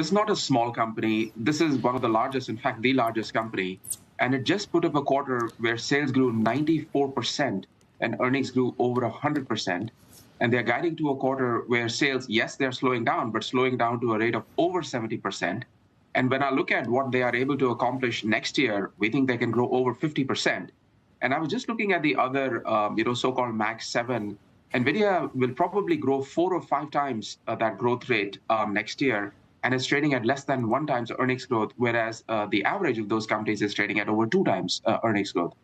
is not a small company. This is one of the largest, in fact, the largest company. And it just put up a quarter where sales grew 94% and earnings grew over 100%. And they're guiding to a quarter where sales, yes, they're slowing down, but slowing down to a rate of over 70%. And when I look at what they are able to accomplish next year, we think they can grow over 50%. And I was just looking at the other, so-called Max 7. NVIDIA will probably grow 4 or 5 times that growth rate next year, and it's trading at less than 1 times earnings growth, whereas the average of those companies is trading at over 2 times earnings growth.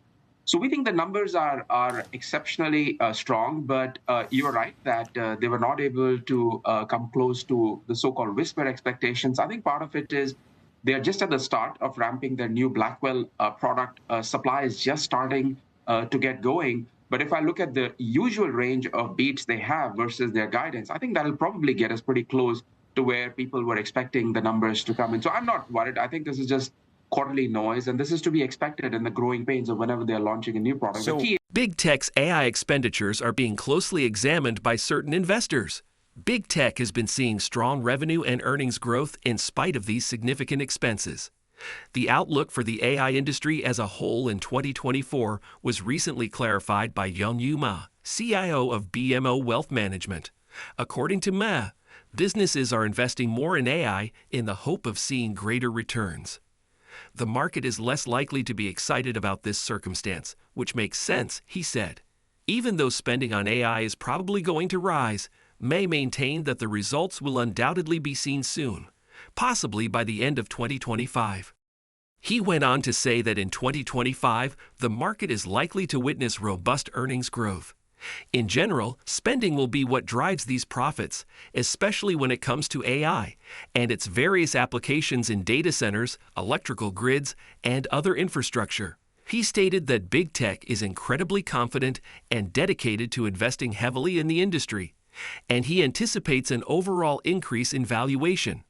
So we think the numbers are exceptionally strong, but you're right that they were not able to come close to the so-called whisper expectations. I think part of it is they're just at the start of ramping their new Blackwell product. Supply is just starting to get going. But if I look at the usual range of beats they have versus their guidance, I think that'll probably get us pretty close to where people were expecting the numbers to come in. So I'm not worried. I think this is just quarterly noise, and this is to be expected in the growing pains of whenever they're launching a new product. So big tech's AI expenditures are being closely examined by certain investors. Big tech has been seeing strong revenue and earnings growth in spite of these significant expenses. The outlook for the AI industry as a whole in 2024 was recently clarified by Youngwoo Ma, CIO of BMO Wealth Management. According to Ma, businesses are investing more in AI in the hope of seeing greater returns. The market is less likely to be excited about this circumstance, which makes sense, he said. Even though spending on AI is probably going to rise, May maintained that the results will undoubtedly be seen soon, possibly by the end of 2025. He went on to say that in 2025, the market is likely to witness robust earnings growth. In general, spending will be what drives these profits, especially when it comes to AI and its various applications in data centers, electrical grids, and other infrastructure. He stated that big tech is incredibly confident and dedicated to investing heavily in the industry, and he anticipates an overall increase in valuation.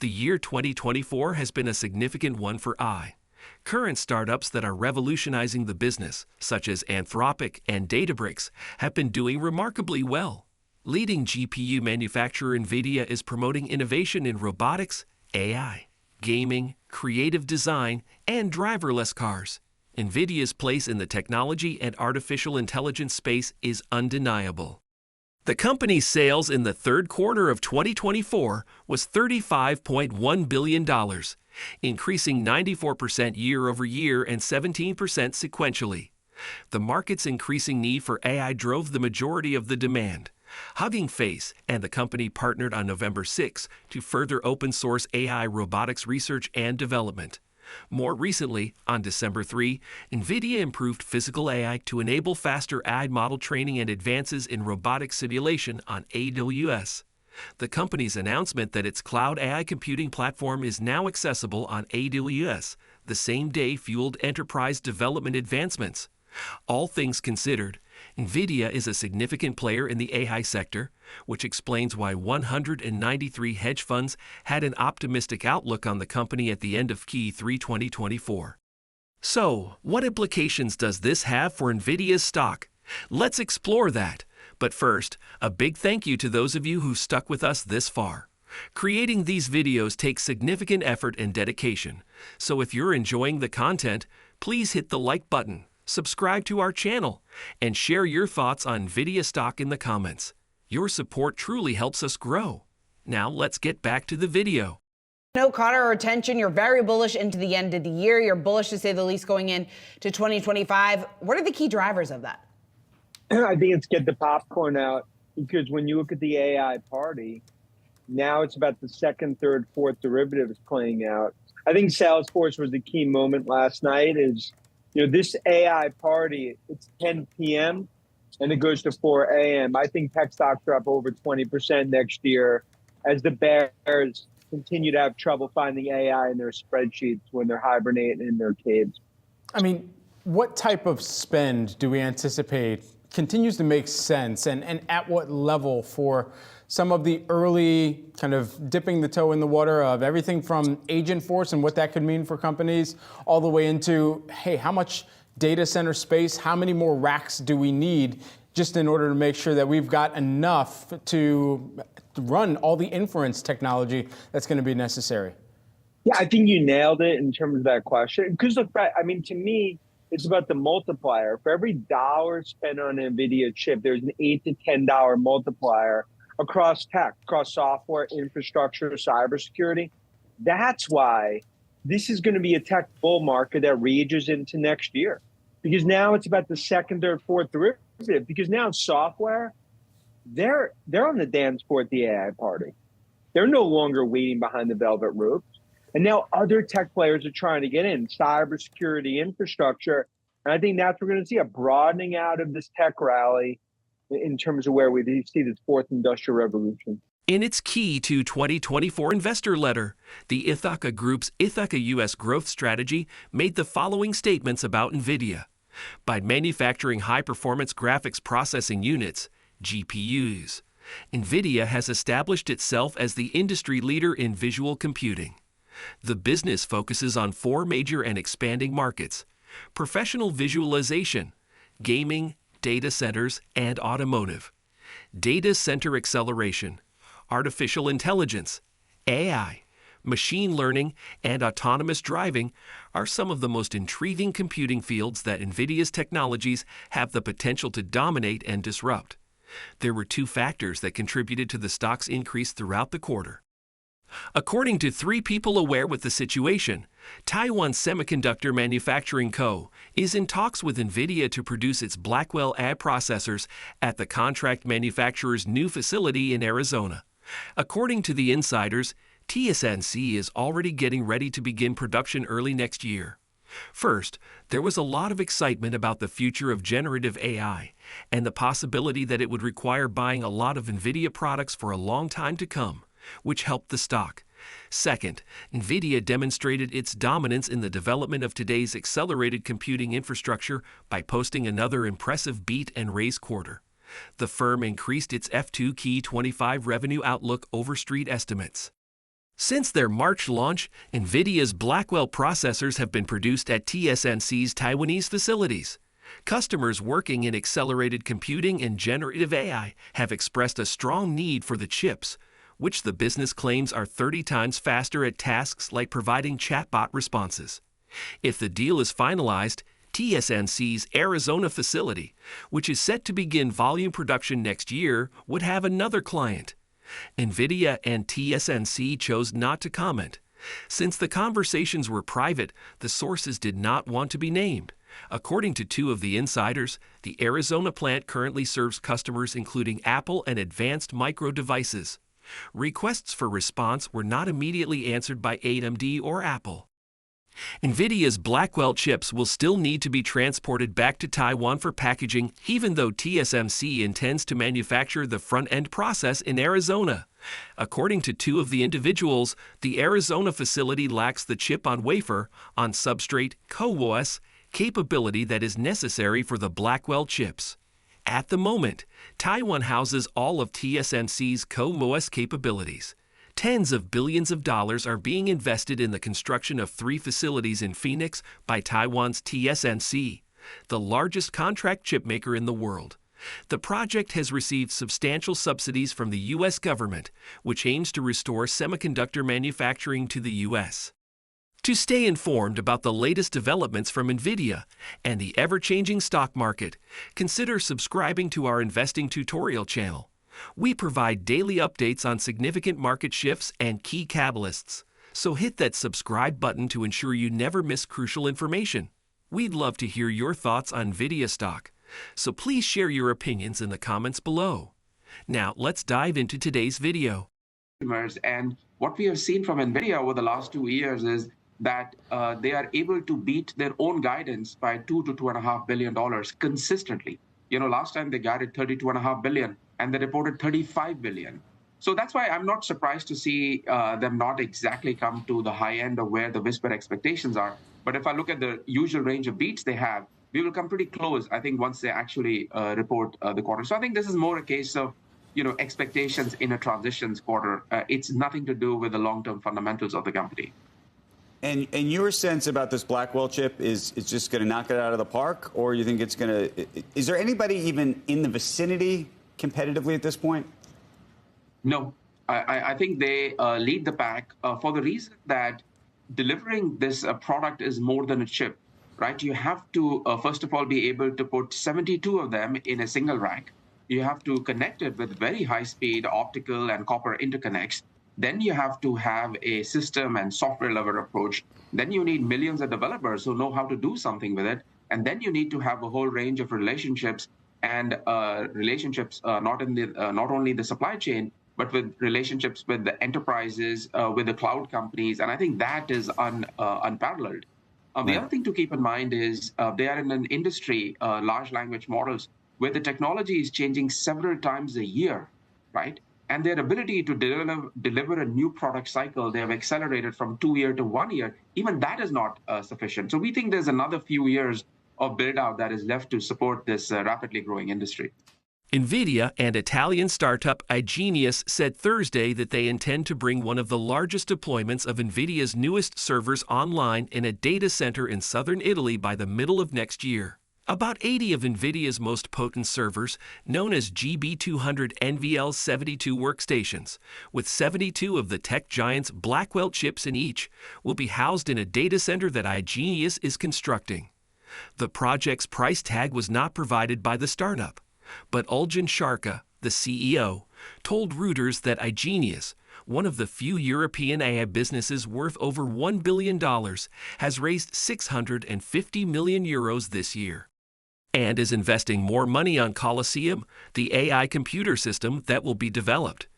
The year 2024 has been a significant one for AI. Current startups that are revolutionizing the business, such as Anthropic and Databricks, have been doing remarkably well. Leading GPU manufacturer Nvidia is promoting innovation in robotics, AI, gaming, creative design, and driverless cars. Nvidia's place in the technology and artificial intelligence space is undeniable. The company's sales in the third quarter of 2024 was $35.1 billion, increasing 94% year-over-year and 17% sequentially. The market's increasing need for AI drove the majority of the demand. Hugging Face and the company partnered on November 6 to further open-source AI robotics research and development. More recently, on December 3, NVIDIA improved physical AI to enable faster AI model training and advances in robotic simulation on AWS. The company's announcement that its cloud AI computing platform is now accessible on AWS the same day fueled enterprise development advancements. All things considered, NVIDIA is a significant player in the AI sector, which explains why 193 hedge funds had an optimistic outlook on the company at the end of Q3 2024. So, what implications does this have for NVIDIA's stock? Let's explore that. But first, a big thank you to those of you who stuck with us this far. Creating these videos takes significant effort and dedication, so if you're enjoying the content, please hit the like button, subscribe to our channel, and share your thoughts on NvidiaStock in the comments. Your support truly helps us grow. Now let's get back to the video. No, caught our attention. You're very bullish into the end of the year. You're bullish, to say the least, going into 2025. What are the key drivers of that? I think it's get the popcorn out, because when you look at the AI party, now it's about the second, third, fourth derivatives playing out. I think Salesforce was the key moment last night. Is, this AI party, it's 10 p.m. and it goes to 4 a.m. I think TechStocks are up over 20% next year as the bears continue to have trouble finding AI in their spreadsheets when they're hibernating in their caves. I mean, what type of spend do we anticipate continues to make sense, and at what level for some of the early kind of dipping the toe in the water of everything from Agentforce and what that could mean for companies, all the way into, hey, how much data center space, how many more racks do we need just in order to make sure that we've got enough to run all the inference technology that's going to be necessary? Yeah, I think you nailed it in terms of that question. Because look, I mean, to me, it's about the multiplier. For every dollar spent on an NVIDIA chip, there's an $8 to $10 multiplier across tech, across software, infrastructure, cybersecurity. That's why this is going to be a tech bull market that rages into next year. Because now it's about the second, third, fourth derivative. Because now software, they're on the dance floor at the AI party. They're no longer waiting behind the velvet rope. And now other tech players are trying to get in, cybersecurity, infrastructure. And I think that's we're going to see a broadening out of this tech rally in terms of where we see this fourth industrial revolution. In its key to 2024 investor letter, the Ithaca Group's Ithaca U.S. growth strategy made the following statements about NVIDIA. By manufacturing high-performance graphics processing units, GPUs, NVIDIA has established itself as the industry leader in visual computing. The business focuses on four major and expanding markets: professional visualization, gaming, data centers, and automotive. Data center acceleration, artificial intelligence, AI, machine learning, and autonomous driving are some of the most intriguing computing fields that NVIDIA's technologies have the potential to dominate and disrupt. There were two factors that contributed to the stock's increase throughout the quarter. According to three people aware with the situation, Taiwan Semiconductor Manufacturing Co. is in talks with NVIDIA to produce its Blackwell AI processors at the contract manufacturer's new facility in Arizona. According to the insiders, TSMC is already getting ready to begin production early next year. First, there was a lot of excitement about the future of generative AI and the possibility that it would require buying a lot of NVIDIA products for a long time to come, which helped the stock. Second, NVIDIA demonstrated its dominance in the development of today's accelerated computing infrastructure by posting another impressive beat and raise quarter. The firm increased its F2 Key 25 revenue outlook over street estimates. Since their March launch, NVIDIA's Blackwell processors have been produced at TSMC's Taiwanese facilities. Customers working in accelerated computing and generative AI have expressed a strong need for the chips, which the business claims are 30 times faster at tasks like providing chatbot responses. If the deal is finalized, TSMC's Arizona facility, which is set to begin volume production next year, would have another client. NVIDIA and TSMC chose not to comment. Since the conversations were private, the sources did not want to be named. According to two of the insiders, the Arizona plant currently serves customers including Apple and Advanced Micro Devices. Requests for response were not immediately answered by AMD or Apple. NVIDIA's Blackwell chips will still need to be transported back to Taiwan for packaging, even though TSMC intends to manufacture the front-end process in Arizona. According to two of the individuals, the Arizona facility lacks the chip-on-wafer, on-substrate, CoWoS capability that is necessary for the Blackwell chips. At the moment, Taiwan houses all of TSMC's CoWoS capabilities. Tens of billions of dollars are being invested in the construction of 3 facilities in Phoenix by Taiwan's TSMC, the largest contract chipmaker in the world. The project has received substantial subsidies from the U.S. government, which aims to restore semiconductor manufacturing to the U.S. To stay informed about the latest developments from NVIDIA and the ever-changing stock market, consider subscribing to our investing tutorial channel. We provide daily updates on significant market shifts and key catalysts, so hit that subscribe button to ensure you never miss crucial information. We'd love to hear your thoughts on NvidiaStock, so please share your opinions in the comments below. Now let's dive into today's video. And what we have seen from NVIDIA over the last 2 years is that they are able to beat their own guidance by $2 to $2.5 billion consistently. You know, last time they guided $32.5 billion and they reported $35 billion. So that's why I'm not surprised to see them not exactly come to the high end of where the whispered expectations are. But if I look at the usual range of beats they have, we will come pretty close, I think, once they actually report the quarter. So I think this is more a case of, you know, expectations in a transitions quarter. It's nothing to do with the long-term fundamentals of the company. And your sense about this Blackwell chip is it's just going to knock it out of the park, or you think it's going to? Is there anybody even in the vicinity competitively at this point? No, I think they lead the pack for the reason that delivering this product is more than a chip, right? You have to, first of all, be able to put 72 of them in a single rack. You have to connect it with very high-speed optical and copper interconnects. Then you have to have a system and software level approach. Then you need millions of developers who know how to do something with it. And then you need to have a whole range of relationships and not only the supply chain, but with relationships with the enterprises, with the cloud companies. And I think that is unparalleled. The other thing to keep in mind is they are in an industry, large language models, where the technology is changing several times a year, right? And their ability to deliver a new product cycle, they have accelerated from 2 years to 1 year. Even that is not sufficient. So we think there's another few years of build out that is left to support this rapidly growing industry. Nvidia and Italian startup iGenius said Thursday that they intend to bring one of the largest deployments of Nvidia's newest servers online in a data center in southern Italy by the middle of next year. About 80 of Nvidia's most potent servers, known as GB200 NVL72 workstations, with 72 of the tech giant's Blackwell chips in each, will be housed in a data center that iGenius is constructing. The project's price tag was not provided by the startup, but Uljan Sharka, the CEO, told Reuters that iGenius, one of the few European AI businesses worth over $1 billion, has raised 650 million euros this year, and is investing more money on Colosseum, the AI computer system that will be developed.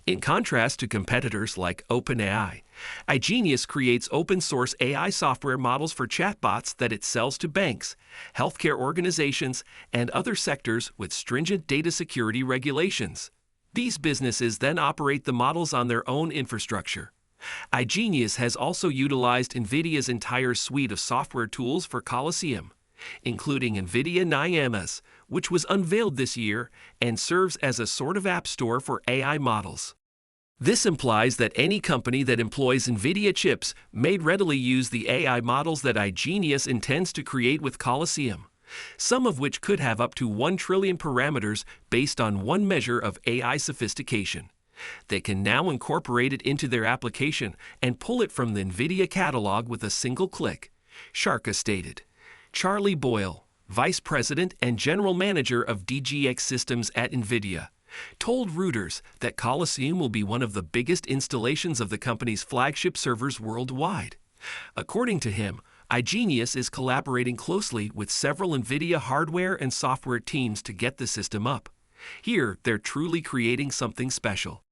In contrast to competitors like OpenAI, iGenius creates open-source AI software models for chatbots that it sells to banks, healthcare organizations, and other sectors with stringent data security regulations. These businesses then operate the models on their own infrastructure. iGenius has also utilized NVIDIA's entire suite of software tools for Colosseum, including NVIDIA NIMS, which was unveiled this year and serves as a sort of app store for AI models. This implies that any company that employs NVIDIA chips may readily use the AI models that iGenius intends to create with Colosseum, some of which could have up to 1 trillion parameters based on one measure of AI sophistication. They can now incorporate it into their application and pull it from the NVIDIA catalog with a single click, Sharka stated. Charlie Boyle, Vice President and General Manager of DGX Systems at NVIDIA, told Reuters that Colosseum will be one of the biggest installations of the company's flagship servers worldwide. According to him, iGenius is collaborating closely with several NVIDIA hardware and software teams to get the system up. Here, they're truly creating something special.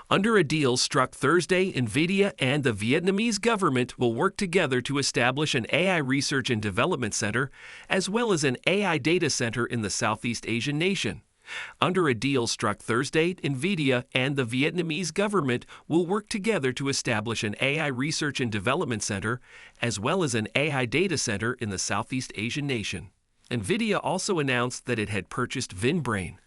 Under a deal struck Thursday, NVIDIA and the Vietnamese government will work together to establish an AI research and development center, as well as an AI data center in the Southeast Asian nation. Under a deal struck Thursday, NVIDIA and the Vietnamese government will work together to establish an AI research and development center, as well as an AI data center in the Southeast Asian nation. NVIDIA also announced that it had purchased VinBrain,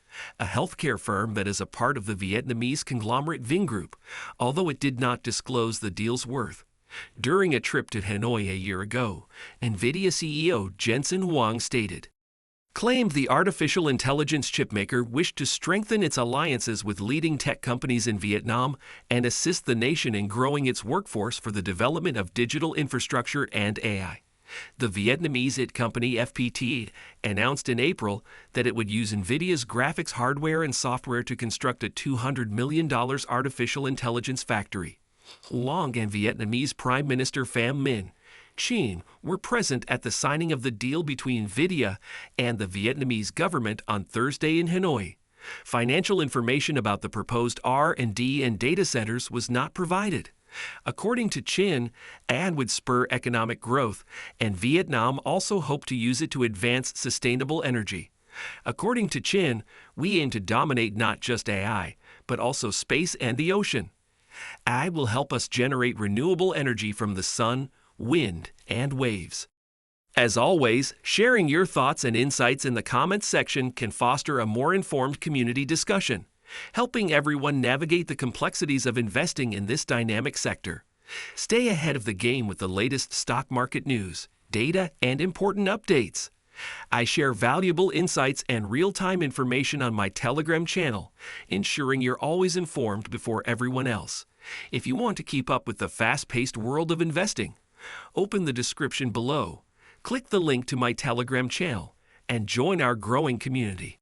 a healthcare firm that is a part of the Vietnamese conglomerate Vingroup, although it did not disclose the deal's worth. During a trip to Hanoi a year ago, NVIDIA CEO Jensen Huang claimed the artificial intelligence chipmaker wished to strengthen its alliances with leading tech companies in Vietnam and assist the nation in growing its workforce for the development of digital infrastructure and AI. The Vietnamese IT company FPT announced in April that it would use NVIDIA's graphics hardware and software to construct a $200 million artificial intelligence factory. Huang and Vietnamese Prime Minister Pham Minh Chinh were present at the signing of the deal between NVIDIA and the Vietnamese government on Thursday in Hanoi. Financial information about the proposed R&D and data centers was not provided. According to Chin, AI would spur economic growth, and Vietnam also hoped to use it to advance sustainable energy. According to Chin, we aim to dominate not just AI, but also space and the ocean. AI will help us generate renewable energy from the sun, wind, and waves. As always, sharing your thoughts and insights in the comments section can foster a more informed community discussion, helping everyone navigate the complexities of investing in this dynamic sector. Stay ahead of the game with the latest stock market news, data, and important updates. I share valuable insights and real-time information on my Telegram channel, ensuring you're always informed before everyone else. If you want to keep up with the fast-paced world of investing, open the description below, click the link to my Telegram channel, and join our growing community.